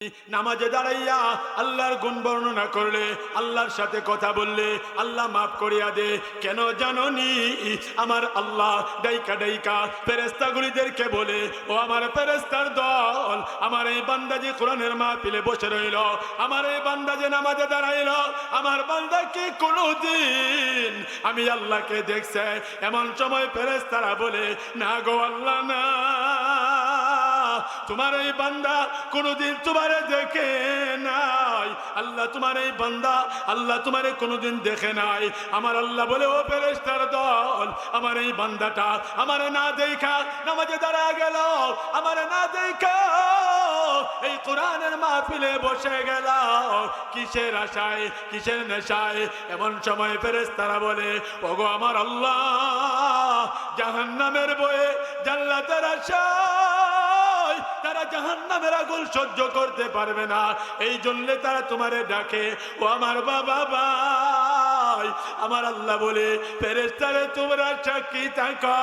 নামাজে দাঁড়াইয়া আল্লাহর গুণ বর্ণনা করলে, আল্লাহর সাথে কথা বললে আল্লাহ মাফ করিয়া দে। কেন জানোনি? আমার আল্লাহ ডাইকা ডাইকা ফেরেশতাগুলিদেরকে বলে, ও আমার ফেরেশতার দল, আমার এই বান্দা যে কোরআনের মাহফিলে বসে রইল, আমার এই বান্দা যে নামাজে দাঁড়াইল, আমার বান্দা কি কোনোদিন আমি আল্লাহকে দেখছে? এমন সময় ফেরেশতারা বলে, না গো আল্লাহ, না, তোমার এই বান্দা কোনোদিন তোমারে দেখে নাই। আল্লাহ তোমার এই বান্দা, আল্লাহ তোমারে কোনোদিন দেখে নাই। আমার আল্লাহ বলে, ও ফেরেশতার দল, আমার এই বান্দাটা আমারে না দেখা নামাজে দাঁড়া গেল, আমারে না দেখা এই কোরআনের মাহফিলে বসে গেল, কিসের আশায়, কিসের নেশায়? এমন সময় ফেরেশতারা বলে, ওগো আমার আল্লাহ, জাহান্নামের ভয়ে, জান্নাতের আশায় তারা জাহান্নামের আগুন সহ্য করতে পারবে না, এই জন্য তারা তোমারে ডাকে। ও আমার বাবা ভাই, আমার আল্লাহ বলে, ফেরেশতারে তোমরা সাক্ষী থাকো,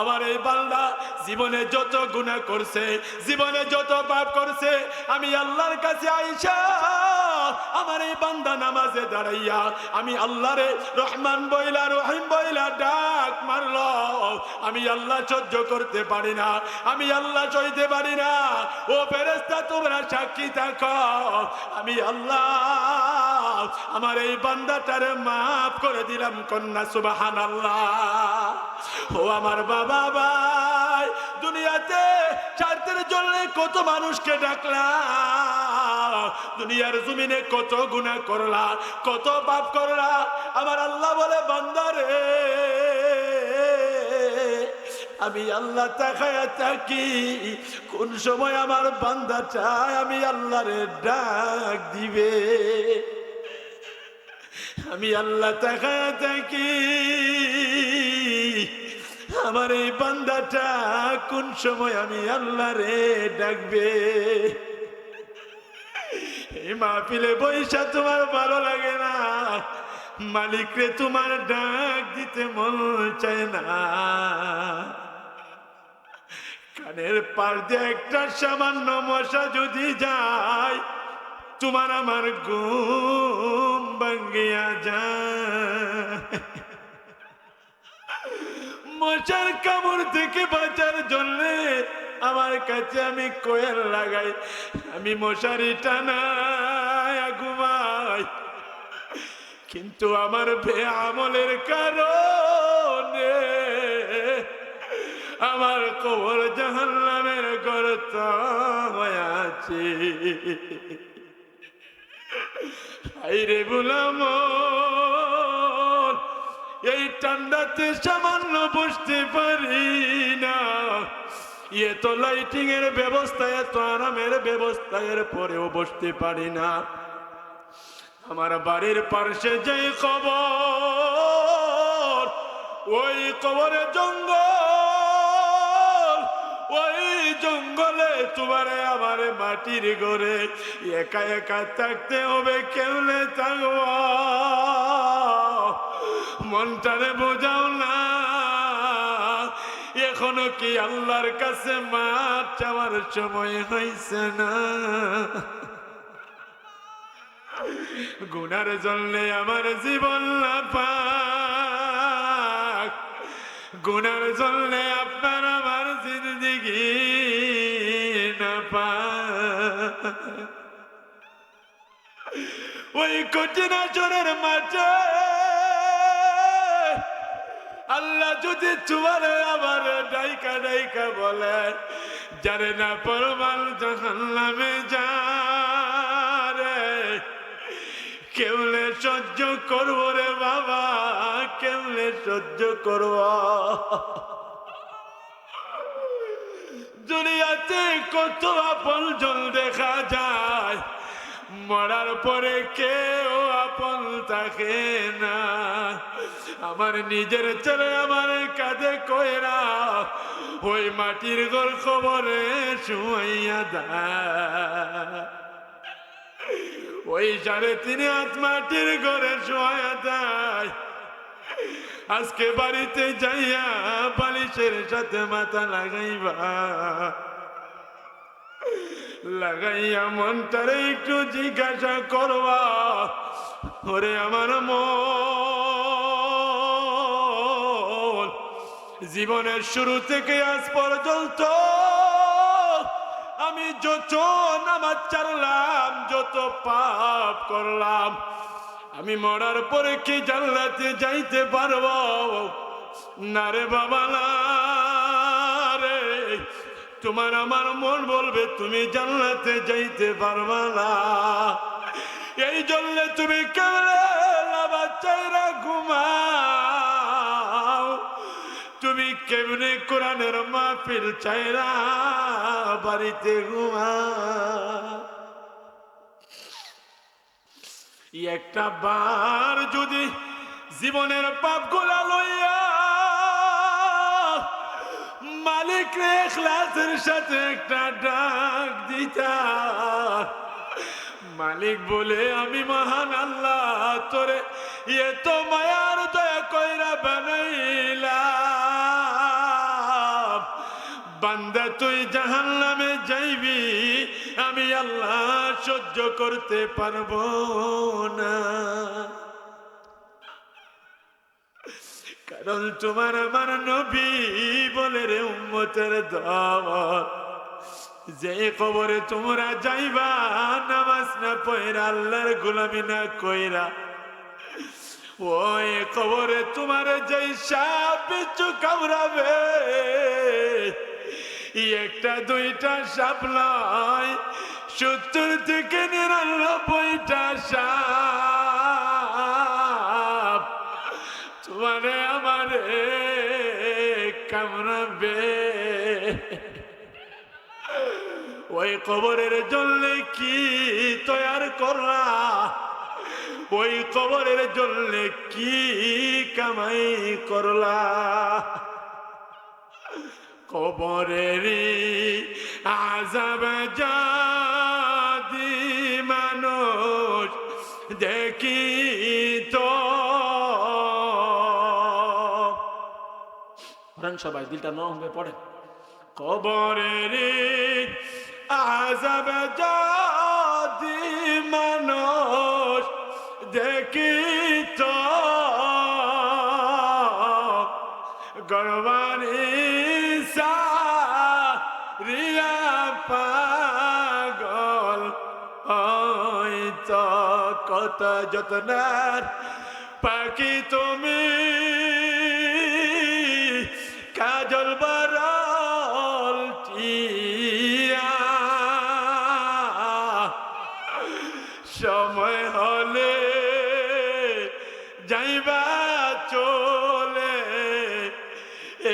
আমার এই বান্দা জীবনে যত গুনাহ করছে, জীবনে যত পাপ করছে, আমি আল্লাহর কাছে আইসা আমার এই বান্দা নামাজে দাঁড়াইয়া আমি আল্লাহরে রহমান বইলা, রহিম বইলা ডাক মারলো, আমি আল্লাহ সহ্য করতে পারি না, আমি আল্লাহ সইতে পারি না। ও ফেরেশতা তোমরা সাক্ষী থাকো, আমি আল্লাহ আমার এই বান্দাটারে মাফ করে দিলাম। কন্যা সুবহানাল্লাহ। ও আমার বাবা ভাই, দুনিয়াতে স্বার্থের জন্য কত মানুষকে ডাকলা, দুনিয়ার জমিনে কত গুনাহ করলা, কত পাপ করলা। আমার আল্লাহ বলে, বান্দারে আমি আল্লাহ তাকায়া থাকি, কোন সময় আমার বান্দাটা আমি আল্লাহরে ডাক দিবে। আমি আল্লাহ তাকায়া থাকি, আমার এই বান্দাটা কোন সময় আমি আল্লাহরে ডাকবে। এই মাহফিলে বৈশা তোমার ভালো লাগে না, মালিক রে তোমার ডাক দিতে মন চায় না। কানের পাশ দিয়ে একটা সামান্য মশা যদি যায়, তোমার আমার ঘুম ভাঙ্গিয়া যায়। মশার কামড় থেকে বাঁচার জন্য আমার কাছে আমি কোয়েল লাগাই, আমি মশারি টানায় ঘুমাই, কিন্তু আমার বেআমলের কারণে আমার কবর জাহান্নামের গর্ত হয়ে আছে। আইরে বুলাম, এই ঠান্ডাতে সামান্য বসতে পারি না, এত লাইটিং এর ব্যবস্থা, এত আরামের ব্যবস্থা, এর পরেও বসতে পারি না। আমার বাড়ির পাশে যে কবর, ওই কবরে জঙ্গল, ওই জঙ্গলে তোমারে আমার মাটির ঘরে একা একা থাকতে হবে, কেউলে থাকবো, মনটারে বোঝাও না। এখনো কি আল্লাহর কাছে মাপ চাওয়ার সময় হয়েছে না? গুনার জন্যে আমার জীবন না পাক, গুনার জন্যে আপনার আমার জিন্দেগি না পাক। ওই কঠিন আসরের মাঠে আল্লাহ যদি তোমারে আবার ডাইকা ডাইকা বলে, যারে না পরমাল জাহান্নামে যা রে, কেমনে সহ্য করবো রে বাবা, কেমনে সহ্য করব? দুনিয়াতে কত আপন জন দেখা যায়, মরার পরে কেউ আপন থাকে না। আমার নিজের ছেলে আমার কাঁধে কইরা ওই মাটির ঘর কবরে শুয়াইয়া দেয়, ওই 3.5 হাত মাটির ঘরে শোয়া দেয়। আজকে বাড়িতে যাইয়া বালিশের সাথে মাথা লাগাইবা, লাগাইয়া মনটারে একটু জিজ্ঞাসা করবা, ওরে আমার মন, জীবনের শুরু থেকে আজ পর্যন্ত আমি যত নামাজ ছাড়লাম, যত পাপ করলাম, আমি মরার পরে কি জান্নাতে যাইতে পারবো? না রে বাবা না রে, তোমার আমার মন বলবে তুমি জান্নাতে যাইতে পারবা না। এই জন্য তুমি কেবলে বাচ্চারা ঘুমাও, তুমি কেমনে কোরআনের মাহফিল চাইরা বাড়িতে ঘুমাও। একটা বার যদি জীবনের পাপ গুলা লইয়া মালিক রে ইখলাসের সাথে একটা ডাক দিতা, মালিক বলে আমি মহান আল্লাহ তোরে এত মায়ার দয়া কইরা বানাইলাম, বান্দা তুই জাহান্নামে যাইবি, আমি আল্লাহ সহ্য করতে পারবো না। কারণ তোমার আমার নবী বলে রে উম্মতের দল, যে কবরে তোমরা যাইবা নামাজ না পয়রা আল্লাহর গোলামি না কইরা, ওই কবরে তোমার যেই সাপ বিচ্ছু কামড়াবে, একটা দুইটা সাপ নয়, 70 থেকে 99টা সাপ তোমারে আমারে কামড়াবে। ওই কবরের জন্য কি তৈয়ার করা, ওই কবরের জন্য কি কামাই করলা। কবরেরই আযাব যদি মানুষ দেখিত, সবাই দিলটা নরম হয়ে পড়ে। কবরেরই আযাব যদি মানুষ দেখিত, গরবানি সারিয়া পাগল হইতো। কত যত্নের পাখি তুমি, কাজল বরল টিয়া, সময় হলে যাইবা চলে,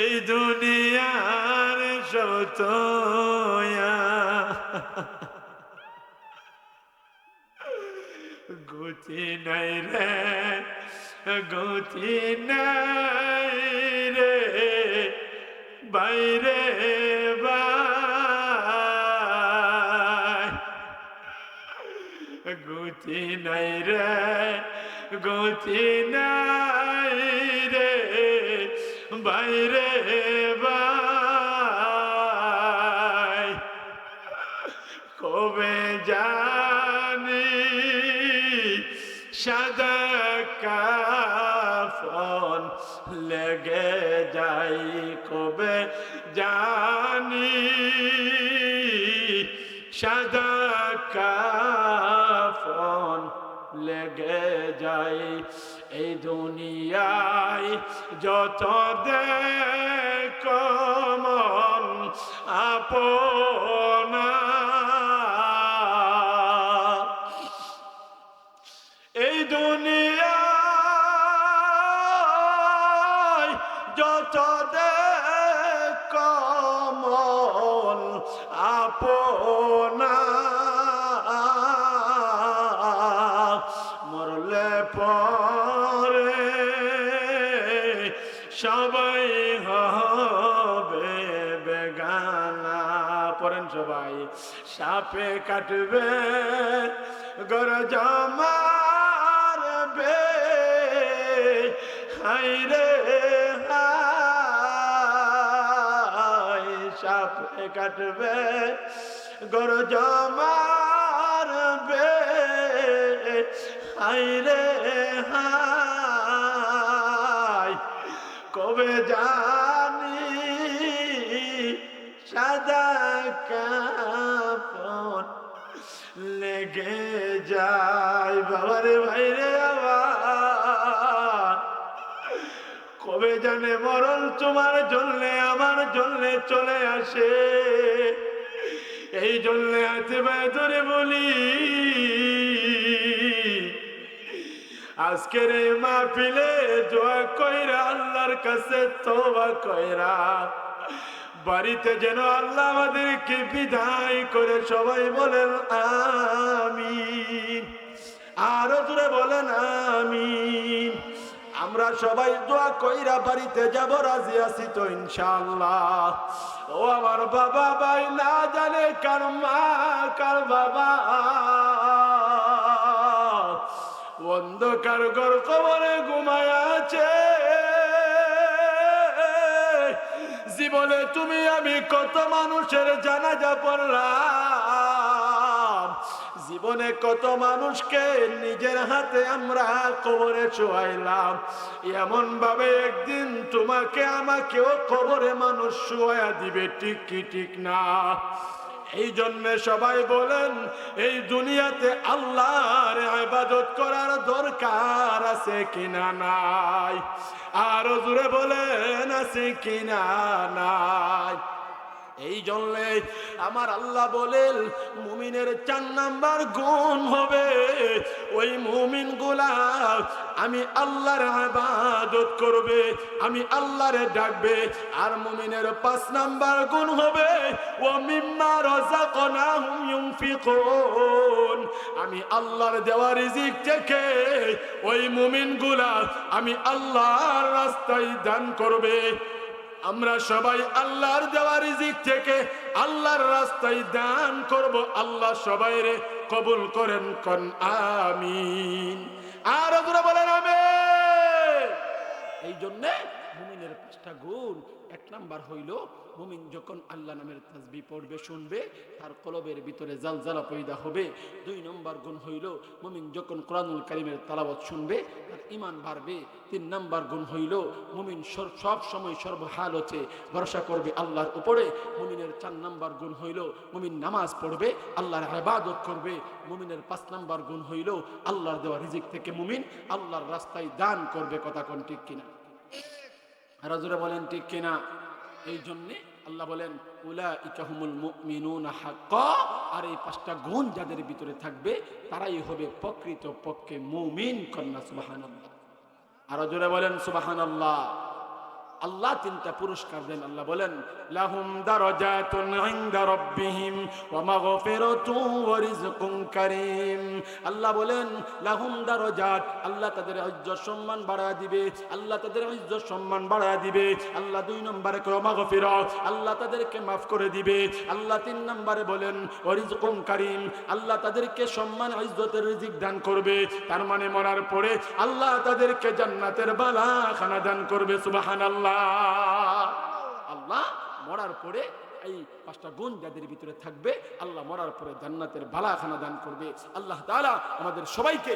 এই দুনিয়ার সতয়া। গতি নাই রে, গতি নাই রে বাইরে বাই, গতি নাই রে, গতি নাই রে বাইরে বাই। কবে জানি সাদা কাফন লেগে যাই, কবে জানি সাদা কাফন লেগে যাই। এই দুনিয়ায় যত দেখো মন আপনা, এই দুনিয়ায় যত দেখো মন আপনা, মরলে পরে সবাই হবে বেগানা। পড়েন সবাই। সাপে কাটবে গরজ মারবে, হাই রে হাই, সাপে কাটবে গরজ মারবে হাইরে হাই, কবে জানি সাদা কাপড় লেগে যায়। বাবারে ভাইরে আমার, কবে জানে মরণ তোমার জন্যে আমার জন্যে চলে আসে। এই জন্যে হাতে পায়ে ধরে বলি, আজকের এই মাহফিলে দোয়া কইরা আল্লাহর কাছে তওবা কইরা বাড়িতে যেন আল্লাহ আমাদেরকে বিদায় করে। সবাই বলেন আমিন, আরো জোরে বলেন আমিন। আমরা সবাই দোয়া কইরা বাড়িতে যাব, রাজি আছি তো ইনশাআল্লাহ। ও আমার বাবা ভাই না জানে কার মা কার বাবা, অন্ধকার ঘর কবরে ঘুমায় আছে। জীবনে তুমি আমি কত মানুষের জানাজা পড়লাম, জীবনে কত মানুষকে নিজের হাতে আমরা কবরে শোয়াইলাম। এমন ভাবে একদিন তোমাকে আমাকেও কবরে মানুষ শোয়া দিবে, ঠিক কি ঠিক না? এই জন্য সবাই বলেন, এই দুনিয়াতে আল্লাহর ইবাদত করার দরকার আছে কিনা নাই? আর জোরে বলেন আছে কিনা নাই? এই জন্য আমার আল্লাহ বলেন, মুমিনের 4 নাম্বার গুণ হবে ওই মুমিন গুলা আমি আল্লাহর ইবাদত করবে, আমি আল্লাহরে ডাকবে। আর মুমিনের 5 নাম্বার গুণ হবে ও মিম্মা রাযাকনাহুম ইউনফিকুন, আমি আল্লাহর দেওয়া রিজিক থেকে ওই মুমিন গুলা আমি আল্লাহর রাস্তায় দান করবে। আমরা সবাই আল্লাহর দেওয়া রিজিক থেকে আল্লাহর রাস্তায় দান করব। আল্লাহ সবাইরে কবুল করেন, কোন আমিন। আর ওরা বলেন আমিন। এই জন্য মুমিনের 5টা গুণ। 1 নাম্বার হইল মুমিন যখন আল্লাহ নামের তাসবিহ পড়বে শুনবে, তার কলবের ভিতরে জালজালা পয়দা হবে। 2 নম্বর গুণ হইল মুমিন যখন কোরআনুল কারীমের তেলাওয়াত শুনবে তার ঈমান বাড়বে। 3 নম্বর গুণ হইল মুমিন সব সময় সর্বহালতে ভরসা করবে আল্লাহর উপরে। মুমিনের 4 নম্বর গুণ হইল মুমিন নামাজ পড়বে, আল্লাহর ইবাদত করবে। মুমিনের 5 নম্বর গুণ হইল আল্লাহর দেওয়া রিজিক থেকে মুমিন আল্লাহর রাস্তায় দান করবে। কথা কোন ঠিক কিনা? রাজুরা বলেন ঠিক কিনা? এই জন্য আল্লাহ বলেন উলাইকা হুমুল মুমিনুনা হাক্কা। আর এই 5টা গুণ যাদের ভিতরে থাকবে তারাই হবে প্রকৃত পক্ষে মুমিন। কন্যা সুবহানাল্লাহ। আর জোরে বলেন সুবহানাল্লাহ। আল্লাহ 3টা পুরস্কার দেন। আল্লাহ বলেন লাহুম দারাজাতুন ইনদা রাব্বিহিম ওয়া মাগফিরাতুন ওয়া রিজকুন কারীম। আল্লাহ বলেন লাহুম দারাজাত, আল্লাহ তাদের ইজ্জত সম্মান বাড়ায় দিবে, আল্লাহ তাদের ইজ্জত সম্মান বাড়ায় দিবে। আল্লাহ 2 নম্বরে ওয়া মাগফিরাত, আল্লাহ তাদেরকে maaf করে দিবে। আল্লাহ 3 নম্বরে বলেন ওয়া রিজকুন কারীম, আল্লাহ তাদেরকে সম্মান ইজ্জতের রিজিক দান করবে। তার মানে মরার পরে আল্লাহ তাদেরকে জান্নাতের বালাখানা দান করবে। সুবহানাল্লাহ। আল্লাহ মরার পরে এই 5টা গুণ যাদের ভিতরে থাকবে আল্লাহ মরার পরে জান্নাতের বালাখানা দান করবে। আল্লাহ তাআলা আমাদের সবাইকে